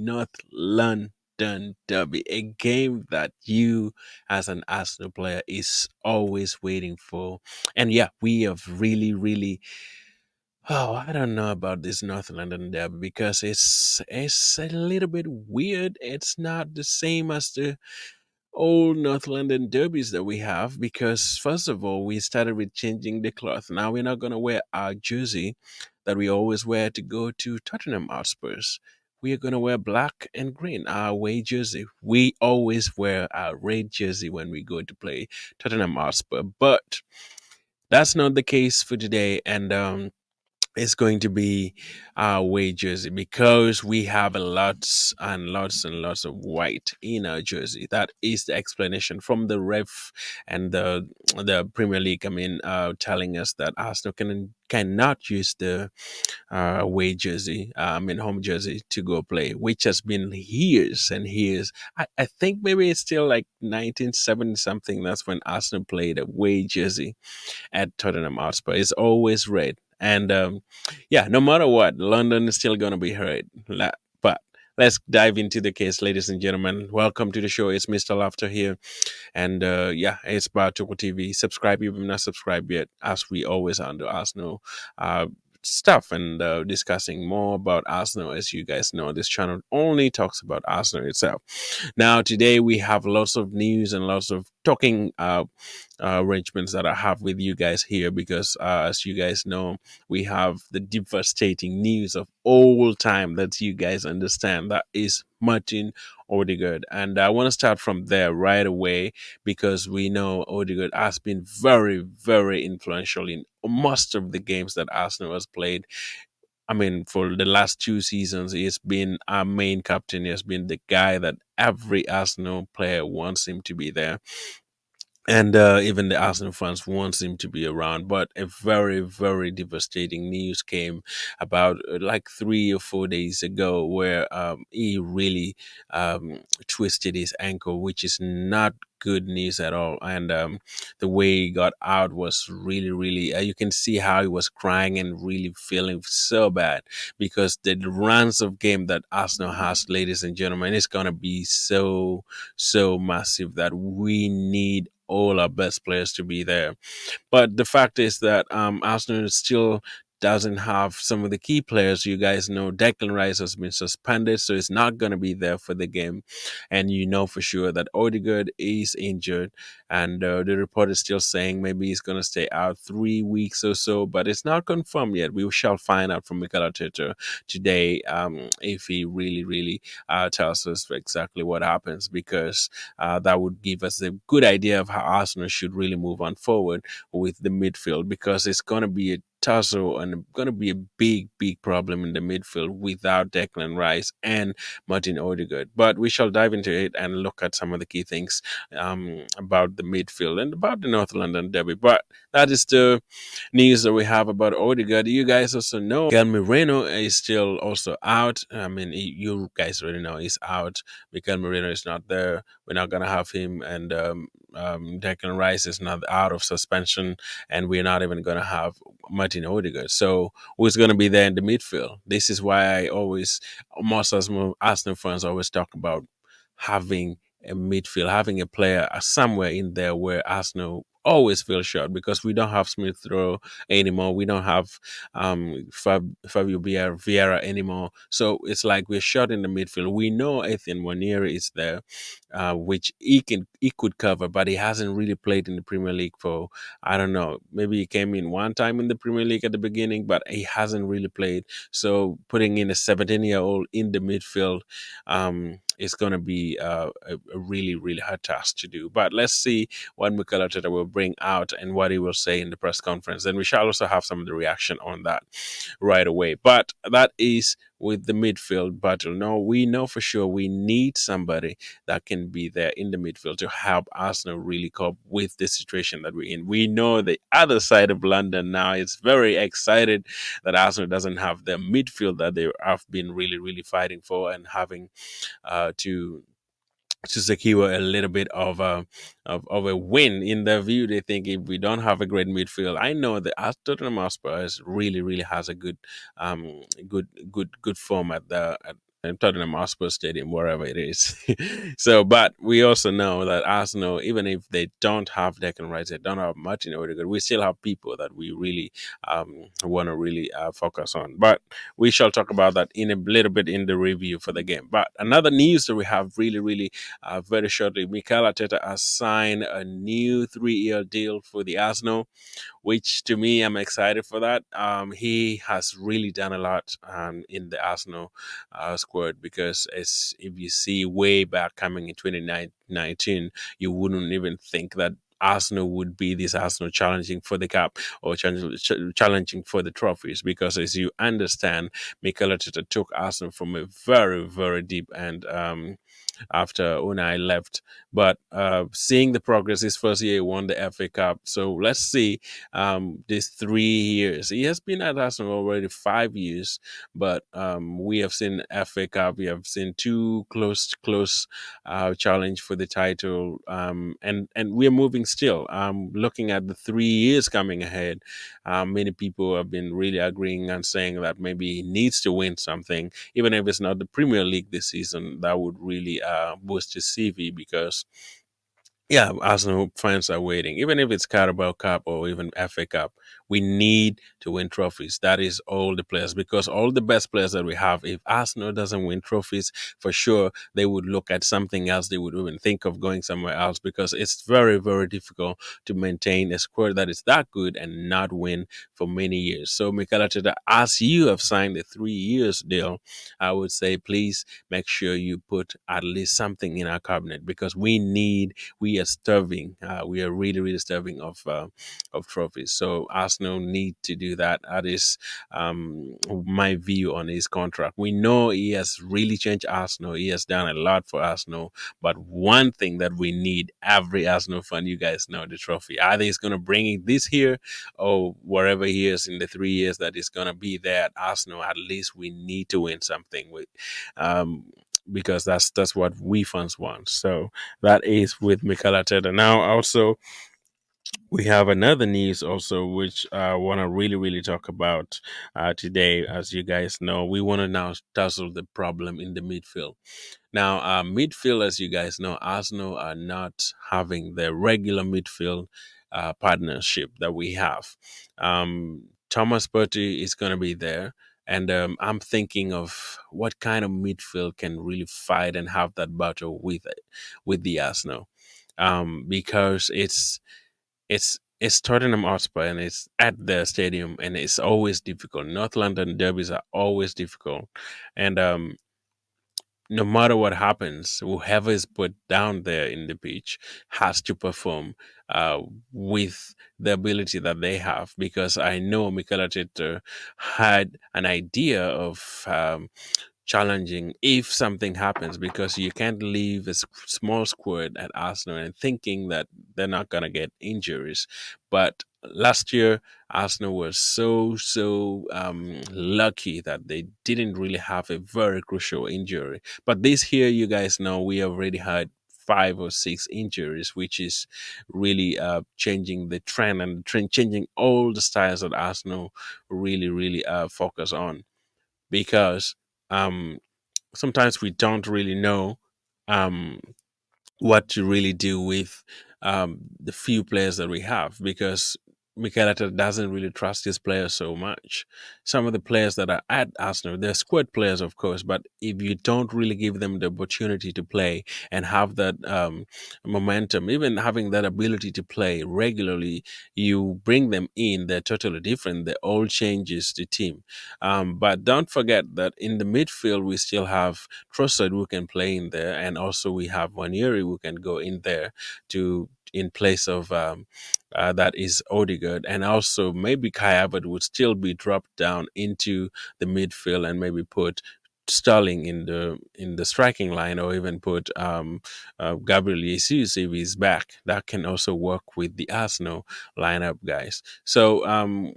North London Derby, a game that you, as an Arsenal player, is always waiting for. And yeah, we have really, really. Oh, I don't know about this North London Derby because it's a little bit weird. It's not the same as the old North London derbies that we have because first of all we started with changing the cloth. Now we're not gonna wear our jersey that we always wear to go to Tottenham Hotspurs. We are gonna wear black and green, our away jersey. We always wear our red jersey when we go to play Tottenham Hotspur, but that's not the case for today. And it's going to be our away jersey because we have a lots and lots and lots of white in our jersey. That is the explanation from the ref and the Premier League. I mean, telling us that Arsenal cannot use the away jersey, I mean home jersey to go play, which has been years and years. I think maybe it's still like 1970 something. That's when Arsenal played a away jersey at Tottenham Hotspur. It's always red. And yeah, no matter what, London is still going to be hurt. But let's dive into the case, ladies and gentlemen. Welcome to the show. It's Mr. Laughter here. And yeah, it's about Toko TV. Subscribe if you've not subscribed yet, as we always on the Arsenal stuff and discussing more about Arsenal. As you guys know, this channel only talks about Arsenal itself. Now, today we have lots of news and lots of talking arrangements that I have with you guys here because, as you guys know, we have the devastating news of all time that you guys understand. That is Martin Odegaard. And I want to start from there right away because we know Odegaard has been very, very influential in most of the games that Arsenal has played. I mean, for the last 2 seasons, he's been our main captain. He has been the guy that every Arsenal player wants him to be there. And even the Arsenal fans wants him to be around. But a very, very devastating news came about like 3 or 4 days ago where he really twisted his ankle, which is not good news at all. And the way he got out was really, really, you can see how he was crying and really feeling so bad because the runs of game that Arsenal has, ladies and gentlemen, is going to be so, so massive that we need all our best players to be there. But the fact is that Arsenal still doesn't have some of the key players. You guys know Declan Rice has been suspended, so he's not going to be there for the game. And you know for sure that Odegaard is injured. And the report is still saying maybe he's going to stay out 3 weeks or so, but it's not confirmed yet. We shall find out from Mikel Arteta today if he really, really tells us exactly what happens, because that would give us a good idea of how Arsenal should really move on forward with the midfield, because it's going to be a tussle and going to be a big, big problem in the midfield without Declan Rice and Martin Odegaard. But we shall dive into it and look at some of the key things about the midfield and about the North London derby. But that is the news that we have about Odegaard. You guys also know Miguel Moreno is still also out. I mean, you guys already know he's out. Miguel Moreno is not there. We're not going to have him. And Declan Rice is not out of suspension. And we're not even going to have Martin Odegaard. So who's going to be there in the midfield? This is why I always, most Arsenal fans always talk about having a midfield, having a player somewhere in there where Arsenal always feel short, because we don't have Smith Rowe anymore. We don't have Fabio Vieira anymore. So it's like we're short in the midfield. We know Ethan Waneri is there, which he could cover, but he hasn't really played in the Premier League for, I don't know, maybe he came in one time in the Premier League at the beginning, but he hasn't really played. So putting in a 17-year-old in the midfield is going to be a really, really hard task to do. But let's see what Mikel Arteta will bring out and what he will say in the press conference. And we shall also have some of the reaction on that right away. But that is with the midfield battle. No, we know for sure we need somebody that can be there in the midfield to help Arsenal really cope with the situation that we're in. We know the other side of London now is very excited that Arsenal doesn't have the midfield that they have been really, really fighting for and having to secure a little bit of a win. In their view, they think if we don't have a great midfield, I know that Tottenham Hotspurs really, really has a good good form at Tottenham Hotspur Stadium, wherever it is. So, but we also know that Arsenal, even if they don't have Declan Rice, they don't have Martin Odegaard, we still have people that we really want to really focus on. But we shall talk about that in a little bit in the review for the game. But another news that we have really very shortly, Mikel Arteta has signed a new 3-year deal for the Arsenal, which to me, I'm excited for that. He has really done a lot in the Arsenal squad, because as if you see way back coming in 2019, you wouldn't even think that Arsenal would be this Arsenal challenging for the cup or challenging for the trophies, because as you understand, Mikel Arteta took Arsenal from a very deep end after Unai left. But seeing the progress, his first year he won the FA Cup. So let's see these 3 years. He has been at Arsenal already 5 years, but we have seen FA Cup. We have seen two close challenge for the title, and we are moving still. Looking at the 3 years coming ahead, many people have been really agreeing and saying that maybe he needs to win something, even if it's not the Premier League this season. That would really boost his CV, because yeah, Arsenal fans are waiting. Even if it's Carabao Cup or even FA Cup, we need to win trophies. That is all the players, because all the best players that we have, if Arsenal doesn't win trophies, for sure they would look at something else. They would even think of going somewhere else, because it's very difficult to maintain a squad that is that good and not win for many years. So, Mikel Arteta, as you have signed a 3 years deal, I would say please make sure you put at least something in our cabinet, because we are starving. We are really starving of trophies. So Arsenal need to do that. That is my view on his contract. We know he has really changed Arsenal. He has done a lot for Arsenal. But one thing that we need, every Arsenal fan, you guys know, the trophy. Either he's going to bring it this year or wherever he is in the 3 years that he's going to be there at Arsenal. At least we need to win something with. Because that's what we fans want. So that is with Mikel Arteta. Now, also, we have another news also, which I want to really talk about today. As you guys know, we want to now tackle the problem in the midfield. Now, midfield, as you guys know, Arsenal are not having the regular midfield partnership that we have. Thomas Partey is going to be there. And I'm thinking of what kind of midfield can really fight and have that battle with the Arsenal, because it's Tottenham Hotspur and it's at the stadium, and it's always difficult. North London derbies are always difficult, and no matter what happens, whoever is put down there in the pitch has to perform uh, with the ability that they have. Because I know Mikel Arteta had an idea of challenging if something happens, because you can't leave a small squad at Arsenal and thinking that they're not going to get injuries. But last year, Arsenal was so lucky that they didn't really have a very crucial injury. But this year, you guys know, we already had 5 or 6 injuries, which is really changing the trend, and changing all the styles that Arsenal really focus on. Because um, sometimes we don't really know um, what to really do with the few players that we have, because Mikel Arteta doesn't really trust his players so much. Some of the players that are at Arsenal, they're squad players, of course, but if you don't really give them the opportunity to play and have that momentum, even having that ability to play regularly, you bring them in, they're totally different. They all changes the team. But don't forget that in the midfield, we still have Trossard who can play in there, and also we have Waneri who can go in there to in place of that is Odegaard, and also maybe Kai Havertz would still be dropped down into the midfield, and maybe put Sterling in the striking line, or even put Gabriel Jesus if he's back. That can also work with the Arsenal lineup, guys. So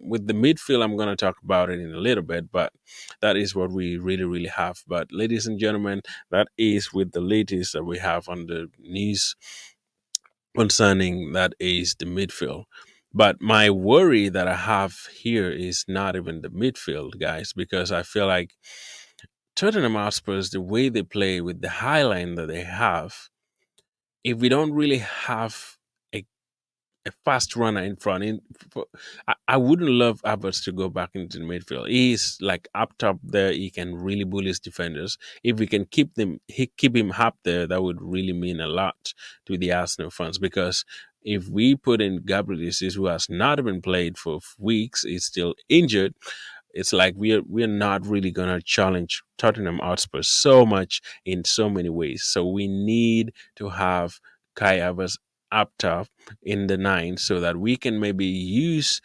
with the midfield, I'm going to talk about it in a little bit, but that is what we really have. But ladies and gentlemen, that is with the latest that we have on the news concerning that is the midfield. But my worry that I have here is not even the midfield, guys, because I feel like Tottenham Hotspurs, the way they play with the high line that they have, if we don't really have a a fast runner in front. I wouldn't love Havertz to go back into the midfield. He's like up top there. He can really bully his defenders. If we can keep him up there, that would really mean a lot to the Arsenal fans. Because if we put in Gabriel Jesus, who has not been played for weeks, is still injured, it's like we're not really gonna challenge Tottenham Hotspur so much in so many ways. So we need to have Kai Havertz up top in the nine so that we can maybe use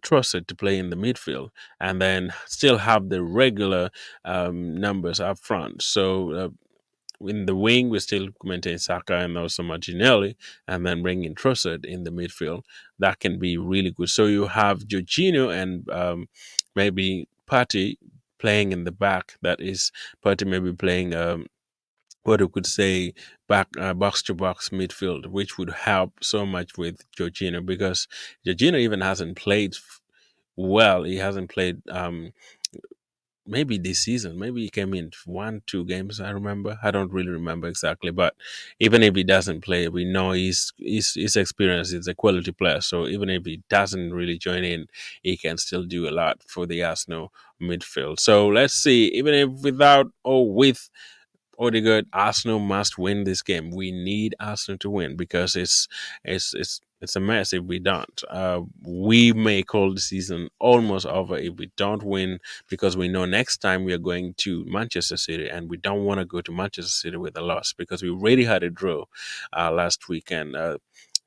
Trossard to play in the midfield and then still have the regular numbers up front. So in the wing, we still maintain Saka and also Martinelli, and then bring in Trossard in the midfield. That can be really good. So you have Jorginho and maybe Partey playing in the back. That is, Partey maybe playing what we could say back box to box midfield, which would help so much with Jorginho because Jorginho even hasn't played well. He hasn't played maybe this season. Maybe he came in one, two games. I remember. I don't really remember exactly, but even if he doesn't play, we know he's experienced. He's a quality player. So even if he doesn't really join in, he can still do a lot for the Arsenal midfield. So let's see. Even if without or with Odegaard, Arsenal must win this game. We need Arsenal to win because it's a mess if we don't. We may call the season almost over if we don't win because we know next time we are going to Manchester City and we don't want to go to Manchester City with a loss because we already had a draw last weekend,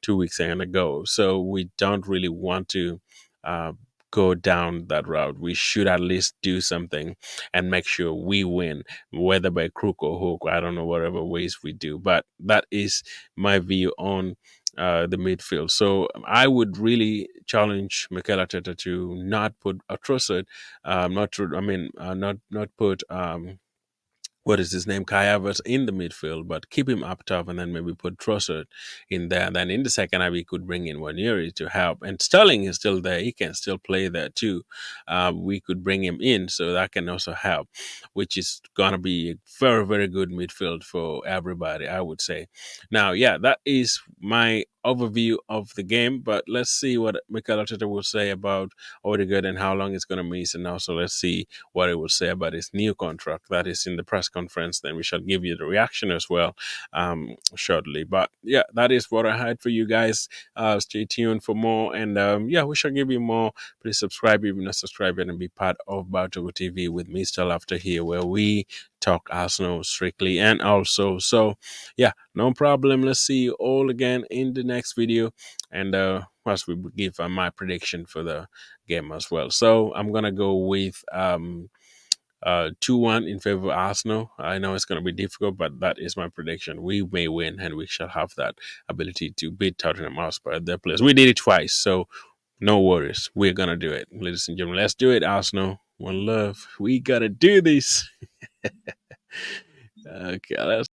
2 weeks ago. So we don't really want to. Uh, Go down that route. We should at least do something and make sure we win, whether by crook or hook. I don't know, whatever ways we do. But that is my view on the midfield. So I would really challenge Mikel Arteta to not put a Trossard, not to, I mean, not put what is his name, Kai Havertz in the midfield, but keep him up top and then maybe put Trossard in there. And then in the second half, we could bring in Waneri to help. And Sterling is still there. He can still play there too. We could bring him in, so that can also help, which is going to be a very, very good midfield for everybody, I would say. Now, yeah, that is my overview of the game, but let's see what Mikel Arteta will say about Odegaard and how long it's going to miss. And also, let's see what it will say about his new contract that is in the press conference. Then we shall give you the reaction as well shortly. But yeah, that is what I had for you guys. Stay tuned for more. And yeah, we shall give you more. Please subscribe if you're not subscribed and be part of Bartogo TV with me still after here, where we talk Arsenal strictly and also. So yeah, no problem. Let's see you all again in the next video. And once we give my prediction for the game as well. So I'm gonna go with 2-1 in favor of Arsenal. I know it's gonna be difficult, but that is my prediction. We may win and we shall have that ability to beat Tottenham Hotspur at their place. We did it twice, so no worries. We're gonna do it. Ladies and gentlemen, let's do it, Arsenal. One love. We gotta do this. Okay, let's